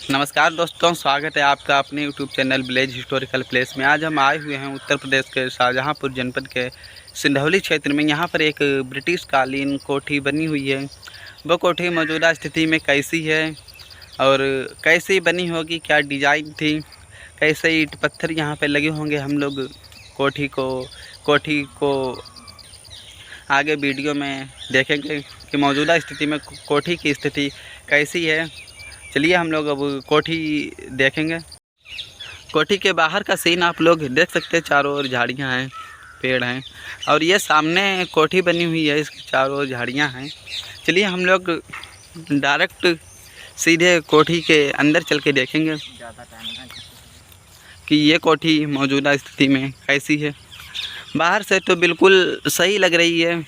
नमस्कार दोस्तों, स्वागत है आपका अपने YouTube channel village historical place में। आज हम आए हुए हैं उत्तर प्रदेश के शाहजहाँपुर जनपद के सिंधौली क्षेत्र में। यहाँ पर एक ब्रिटिश कालीन कोठी बनी हुई है। वो कोठी मौजूदा स्थिति में कैसी है और कैसी बनी होगी, क्या डिज़ाइन थी, कैसे ईंट पत्थर यहाँ पे लगे होंगे, हम लोग कोठी को आगे वीडियो में देखेंगे कि मौजूदा स्थिति में कोठी की स्थिति कैसी है। चलिए हम लोग अब कोठी देखेंगे। कोठी के बाहर का सीन आप लोग देख सकते हैं। चारों ओर झाड़ियाँ हैं, पेड़ हैं और ये सामने कोठी बनी हुई है, इसके चारों ओर झाड़ियाँ हैं। चलिए हम लोग डायरेक्ट सीधे कोठी के अंदर चल के देखेंगे कि ये कोठी मौजूदा स्थिति में कैसी है। बाहर से तो बिल्कुल सही लग रही है,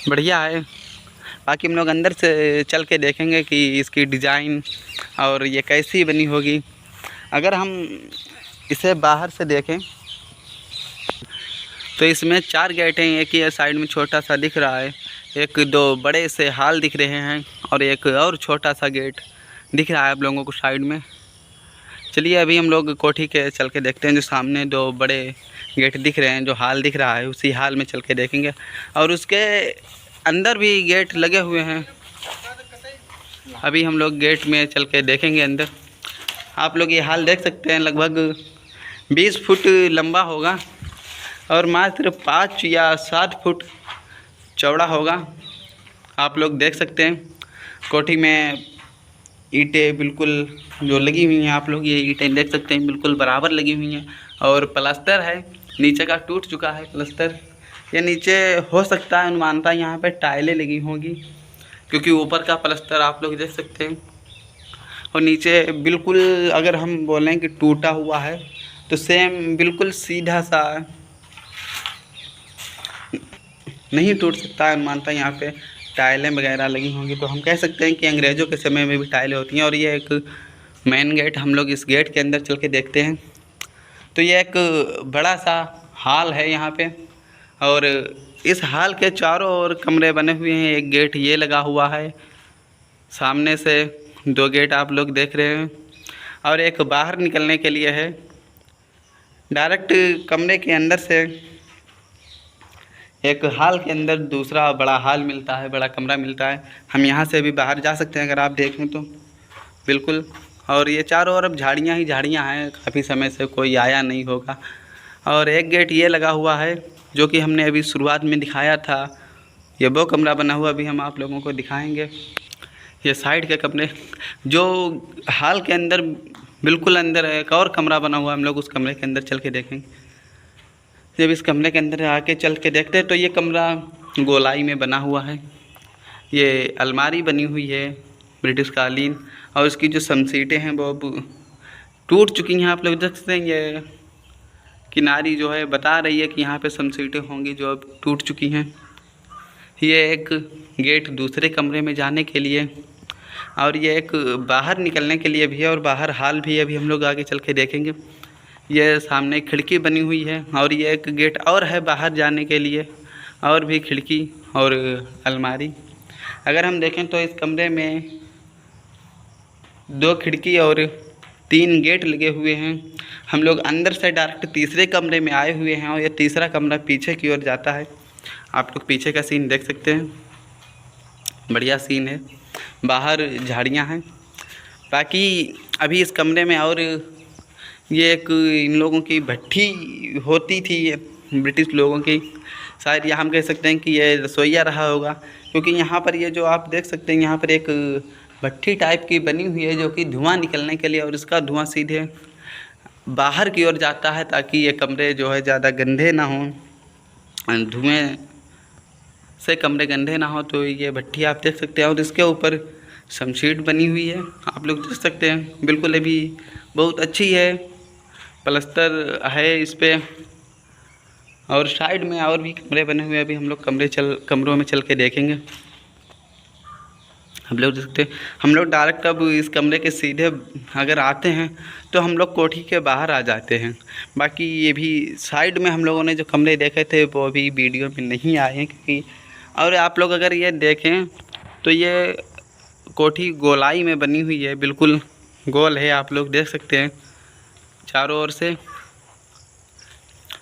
बढ़िया है। बाकी हम लोग अंदर से चल के देखेंगे कि इसकी डिज़ाइन और ये कैसी बनी होगी। अगर हम इसे बाहर से देखें तो इसमें 4 गेट हैं। एक ही साइड में छोटा सा दिख रहा है, एक दो बड़े से हाल दिख रहे हैं और एक और छोटा सा गेट दिख रहा है आप लोगों को साइड में। चलिए अभी हम लोग कोठी के चल के देखते हैं। जो सामने 2 बड़े गेट दिख रहे हैं, जो हाल दिख रहा है, उसी हाल में चल के देखेंगे। और उसके अंदर भी गेट लगे हुए हैं। अभी हम लोग गेट में चल के देखेंगे अंदर। आप लोग ये हाल देख सकते हैं, लगभग 20 फुट लंबा होगा और मात्र 5 या 7 फुट चौड़ा होगा। आप लोग देख सकते हैं कोठी में ईंटें बिल्कुल जो लगी हुई हैं, आप लोग ये ईंटें देख सकते हैं बिल्कुल बराबर लगी हुई हैं। और प्लास्टर है, नीचे का टूट चुका है प्लास्टर। ये नीचे हो सकता है, अनुमानता यहाँ पे टाइलें लगी होंगी, क्योंकि ऊपर का प्लास्टर आप लोग देख सकते हैं। और नीचे बिल्कुल अगर हम बोलें कि टूटा हुआ है तो सेम बिल्कुल सीधा सा नहीं टूट सकता है। अनुमानता यहाँ पे टाइलें वगैरह लगी होंगी, तो हम कह सकते हैं कि अंग्रेज़ों के समय में भी टाइलें होती हैं। और ये एक मेन गेट, हम लोग इस गेट के अंदर चल के देखते हैं। तो ये एक बड़ा सा हॉल है यहाँ पे और इस हॉल के चारों ओर कमरे बने हुए हैं। एक गेट ये लगा हुआ है, सामने से 2 गेट आप लोग देख रहे हैं और एक बाहर निकलने के लिए है। डायरेक्ट कमरे के अंदर से एक हॉल के अंदर दूसरा बड़ा हॉल मिलता है, बड़ा कमरा मिलता है। हम यहाँ से भी बाहर जा सकते हैं अगर आप देखें तो बिल्कुल। और ये चारों ओर अब झाड़ियाँ ही झाड़ियाँ हैं, काफ़ी समय से कोई आया नहीं होगा। और एक गेट ये लगा हुआ है जो कि हमने अभी शुरुआत में दिखाया था। ये वो कमरा बना हुआ अभी हम आप लोगों को दिखाएंगे। ये साइड के कमरे जो हॉल के अंदर बिल्कुल अंदर एक और कमरा बना हुआ, हम लोग उस कमरे के अंदर चल के देखेंगे। जब इस कमरे के अंदर आके चल के देखते हैं तो ये कमरा गोलाई में बना हुआ है। ये अलमारी बनी हुई है ब्रिटिश कालीन, और इसकी जो समसीटें हैं वो अब टूट चुकी हैं। आप लोग देख सकते हैं ये किनारी जो है बता रही है कि यहाँ पे समसीटें होंगी जो अब टूट चुकी हैं। ये एक गेट दूसरे कमरे में जाने के लिए और ये एक बाहर निकलने के लिए भी है और बाहर हॉल भी है। अभी हम लोग आगे चल के देखेंगे। ये सामने खिड़की बनी हुई है और ये एक गेट और है बाहर जाने के लिए, और भी खिड़की और अलमारी। अगर हम देखें तो इस कमरे में 2 खिड़की और 3 गेट लगे हुए हैं। हम लोग अंदर से डायरेक्ट तीसरे कमरे में आए हुए हैं और ये तीसरा कमरा पीछे की ओर जाता है। आप लोग पीछे का सीन देख सकते हैं, बढ़िया सीन है। बाहर झाड़ियाँ हैं। बाकी अभी इस कमरे में और ये एक इन लोगों की भट्ठी होती थी ब्रिटिश लोगों की, शायद यहाँ हम कह सकते हैं कि ये रसोईया रहा होगा, क्योंकि यहाँ पर ये जो आप देख सकते हैं यहाँ पर एक भट्ठी टाइप की बनी हुई है जो कि धुआं निकलने के लिए, और इसका धुआं सीधे बाहर की ओर जाता है ताकि ये कमरे जो है ज़्यादा गंदे ना हों, धुएं से कमरे गंदे ना हो। तो ये भट्ठी आप देख सकते हैं और इसके ऊपर शमशीट बनी हुई है, आप लोग देख सकते हैं। बिल्कुल अभी बहुत अच्छी है, प्लास्टर है इस पर। और साइड में और भी कमरे बने हुए हैं। अभी हम लोग कमरों में चल के देखेंगे। हम लोग देख सकते हैं, हम लोग डायरेक्ट अब इस कमरे के सीधे अगर आते हैं तो हम लोग कोठी के बाहर आ जाते हैं। बाकी ये भी साइड में हम लोगों ने जो कमरे देखे थे वो अभी वीडियो में नहीं आए हैं, क्योंकि और आप लोग अगर ये देखें तो ये कोठी गोलाई में बनी हुई है, बिल्कुल गोल है, आप लोग देख सकते हैं चारों ओर से,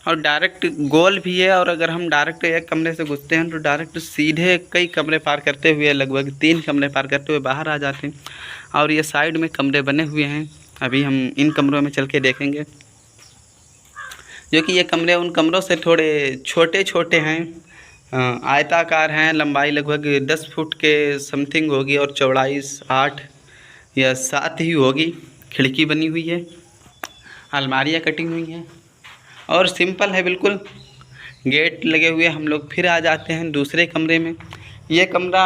और डायरेक्ट गोल भी है। और अगर हम डायरेक्ट एक कमरे से घुसते हैं तो डायरेक्ट सीधे कई कमरे पार करते हुए, लगभग 3 कमरे पार करते हुए बाहर आ जाते हैं। और ये साइड में कमरे बने हुए हैं, अभी हम इन कमरों में चल के देखेंगे, जो कि ये कमरे उन कमरों से थोड़े छोटे छोटे हैं, आयताकार हैं। लंबाई लगभग 10 फुट के समथिंग होगी और चौड़ाई 8 या 7 ही होगी। खिड़की बनी हुई है, अलमारियाँ कटी हुई हैं और सिंपल है बिल्कुल। गेट लगे हुए। हम लोग फिर आ जाते हैं दूसरे कमरे में। ये कमरा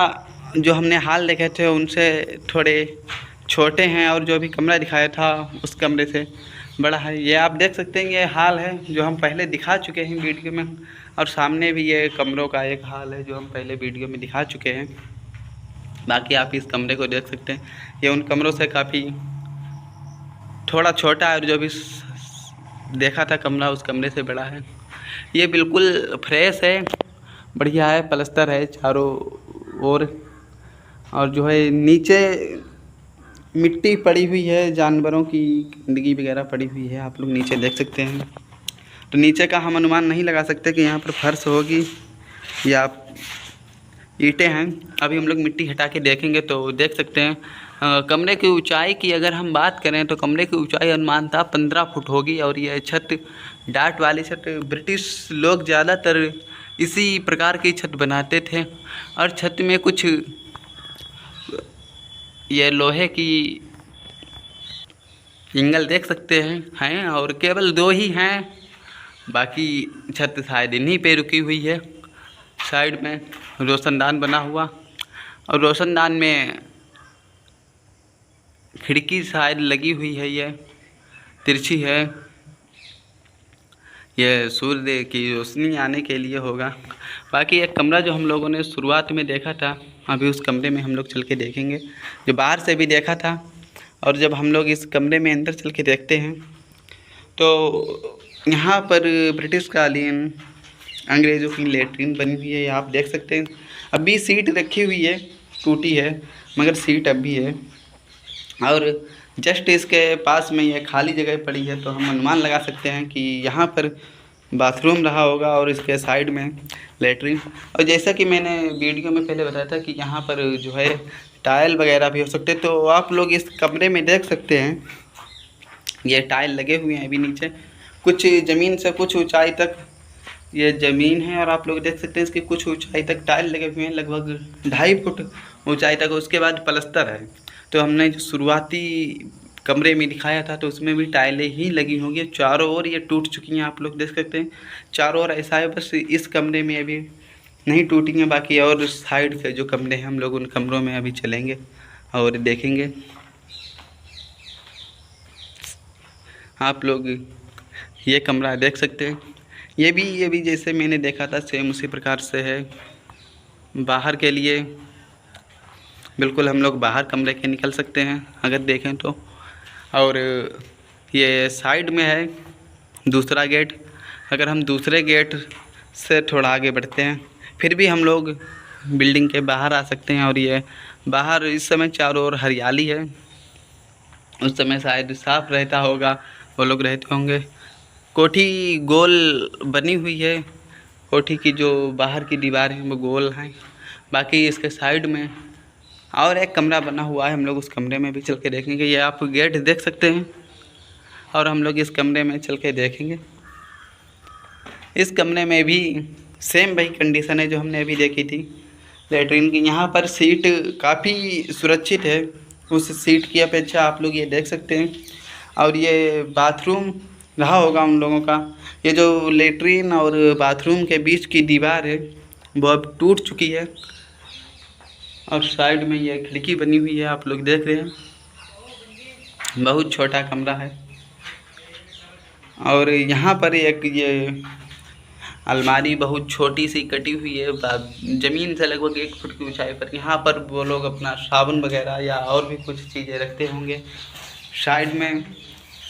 जो हमने हाल देखे थे उनसे थोड़े छोटे हैं, और जो भी कमरा दिखाया था उस कमरे से बड़ा है। ये आप देख सकते हैं, ये हाल है जो हम पहले दिखा चुके हैं वीडियो में, और सामने भी ये कमरों का एक हाल है जो हम पहले वीडियो में दिखा चुके हैं। बाकी आप इस कमरे को देख सकते हैं, ये उन कमरों से काफ़ी थोड़ा छोटा है, और जो भी देखा था कमरा उस कमरे से बड़ा है। ये बिल्कुल फ्रेश है, बढ़िया है, प्लस्तर है चारों ओर, और जो है नीचे मिट्टी पड़ी हुई है, जानवरों की गंदगी वगैरह पड़ी हुई है, आप लोग नीचे देख सकते हैं। तो नीचे का हम अनुमान नहीं लगा सकते कि यहाँ पर फर्श होगी या ईंटें हैं। अभी हम लोग मिट्टी हटा के देखेंगे तो देख सकते हैं। कमरे की ऊंचाई की अगर हम बात करें तो कमरे की ऊंचाई अनुमान था 15 फुट होगी, और यह छत डाट वाली छत, ब्रिटिश लोग ज़्यादातर इसी प्रकार की छत बनाते थे। और छत में कुछ ये लोहे की एंगल देख सकते हैं, और केवल 2 ही हैं, बाकी छत शायद इन्हीं पे रुकी हुई है। साइड में रोशनदान बना हुआ, और रोशनदान में खिड़की शायद लगी हुई है, ये तिरछी है, यह सूर्य की रोशनी आने के लिए होगा। बाकी एक कमरा जो हम लोगों ने शुरुआत में देखा था, अभी उस कमरे में हम लोग चल के देखेंगे, जो बाहर से भी देखा था। और जब हम लोग इस कमरे में अंदर चल के देखते हैं तो यहाँ पर ब्रिटिश कालीन अंग्रेज़ों की लेटरिन बनी हुई है, आप देख सकते हैं। अभी सीट रखी हुई है, टूटी है मगर सीट अभी है, और जस्ट इसके पास में ये खाली जगह पड़ी है, तो हम अनुमान लगा सकते हैं कि यहाँ पर बाथरूम रहा होगा और इसके साइड में लेटरिन। और जैसा कि मैंने वीडियो में पहले बताया था कि यहाँ पर जो है टाइल वगैरह भी हो सकते हैं, तो आप लोग इस कमरे में देख सकते हैं ये टाइल लगे हुए हैं अभी नीचे, कुछ ज़मीन से कुछ ऊंचाई तक ये ज़मीन है, और आप लोग देख सकते हैं इसकी कुछ ऊंचाई तक टाइल लगे हुए हैं, लगभग 2.5 फुट ऊंचाई तक। उसके बाद प्लस्तर है। तो हमने जो शुरुआती कमरे में दिखाया था तो उसमें भी टाइलें ही लगी होंगी, चारों ओर ये टूट चुकी हैं, आप लोग देख सकते हैं चारों ओर ऐसा है। बस इस कमरे में अभी नहीं टूटी हैं, बाकी और साइड से जो कमरे हैं हम लोग उन कमरों में अभी चलेंगे और देखेंगे। आप लोग ये कमरा देख सकते हैं, ये भी जैसे मैंने देखा था सेम उसी प्रकार से है। बाहर के लिए बिल्कुल हम लोग बाहर कमरे के निकल सकते हैं अगर देखें तो। और ये साइड में है दूसरा गेट। अगर हम दूसरे गेट से थोड़ा आगे बढ़ते हैं फिर भी हम लोग बिल्डिंग के बाहर आ सकते हैं। और ये बाहर इस समय चारों ओर हरियाली है, उस समय शायद साफ रहता होगा, वो लोग रहते होंगे। कोठी गोल बनी हुई है, कोठी की जो बाहर की दीवार हैं वो गोल हैं। बाकी इसके साइड में और एक कमरा बना हुआ है, हम लोग उस कमरे में भी चल के देखेंगे। ये आप गेट देख सकते हैं और हम लोग इस कमरे में चल के देखेंगे। इस कमरे में भी सेम वही कंडीशन है जो हमने अभी देखी थी लेटरिन की। यहाँ पर सीट काफ़ी सुरक्षित है उस सीट की अपेक्षा, आप लोग ये देख सकते हैं। और ये बाथरूम रहा होगा उन लोगों का। ये जो लेटरिन और बाथरूम के बीच की दीवार है वो अब टूट चुकी है, और साइड में ये खिड़की बनी हुई है, आप लोग देख रहे हैं। बहुत छोटा कमरा है, और यहाँ पर एक ये अलमारी बहुत छोटी सी कटी हुई है ज़मीन से लगभग 1 फुट की ऊंचाई पर। यहाँ पर वो लोग अपना साबुन वगैरह या और भी कुछ चीज़ें रखते होंगे। साइड में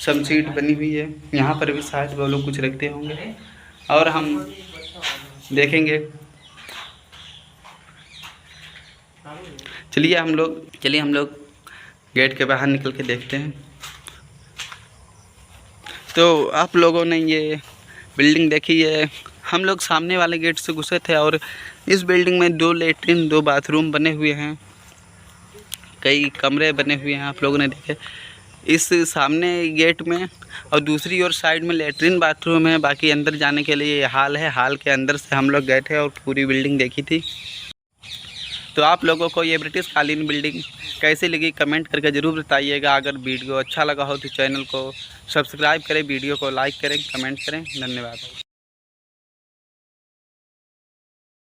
शमशीट बनी हुई है, यहाँ पर भी शायद वो लोग कुछ रखते होंगे, और हम देखेंगे। चलिए हम लोग गेट के बाहर निकल के देखते हैं। तो आप लोगों ने ये बिल्डिंग देखी है। हम लोग सामने वाले गेट से घुसे थे और इस बिल्डिंग में 2 लेटरिन 2 बाथरूम बने हुए हैं, कई कमरे बने हुए हैं, आप लोगों ने देखे इस सामने गेट में। और दूसरी ओर साइड में लेटरिन बाथरूम है। बाकी अंदर जाने के लिए हाल है, हाल के अंदर से हम लोग गए थे और पूरी बिल्डिंग देखी थी। तो आप लोगों को ये ब्रिटिश कालीन बिल्डिंग कैसी लगी कमेंट करके ज़रूर बताइएगा। अगर वीडियो अच्छा लगा हो तो चैनल को सब्सक्राइब करें, वीडियो को लाइक करें, कमेंट करें। धन्यवाद।